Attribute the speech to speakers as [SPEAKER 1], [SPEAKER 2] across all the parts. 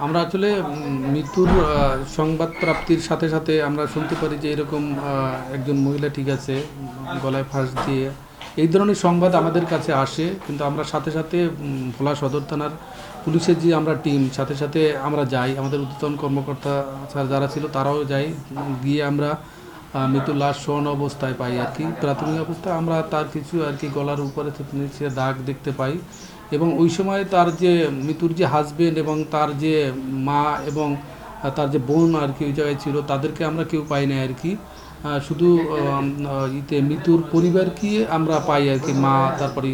[SPEAKER 1] আমরা আসলে মৃত্যুর সংবাদ প্রাপ্তির সাথে সাথে আমরা শুনতে পারি যে এরকম একজন মহিলা ঠিক আছে গলায় ফাঁস দিয়ে, এই ধরনের সংবাদ আমাদের কাছে আসে। কিন্তু আমরা সাথে সাথে ভোলা সদর থানার পুলিশের যে আমরা টিম সাথে সাথে আমরা যাই, আমাদের ঊর্ধ্বতন কর্মকর্তা যারা ছিল তারাও যাই, গিয়ে আমরা মৃত্যুর লাশ শোয়ানো অবস্থায় পাই আর কি। প্রাথমিক অবস্থায় আমরা তার কিছু আর কি গলার উপরে নিচে দাগ দেখতে পাই, এবং ওই সময় তার যে মৃত্যুর যে হাজবেন্ড এবং তার যে মা এবং তার যে বোন আর কি ওই জায়গায় ছিল, তাদেরকে আমরা কেউ পাই না আর কি। শুধু মৃত্যুর পরিবারকে আমরা পাই আর কি, মা, তারপরে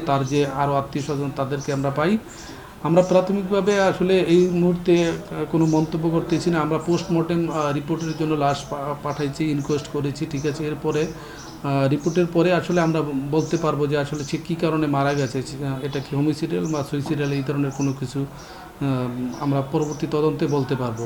[SPEAKER 1] তার যে আরও আত্মীয় স্বজন তাদেরকে আমরা পাই। আমরা প্রাথমিকভাবে আসলে এই মুহূর্তে কোনো মন্তব্য করতেছি না। আমরা পোস্টমর্টেম রিপোর্টের জন্য লাশ পাঠাইছি, ইনকোয়েস্ট করেছি, ঠিক আছে। এরপরে রিপোর্টের পরে আসলে আমরা বলতে পারবো যে আসলে সে কী কারণে মারা গেছে, এটা কি হোমিসাইডাল বা সুইসাইডাল, এই ধরনের কোনো কিছু আমরা পরবর্তী তদন্তে বলতে পারবো।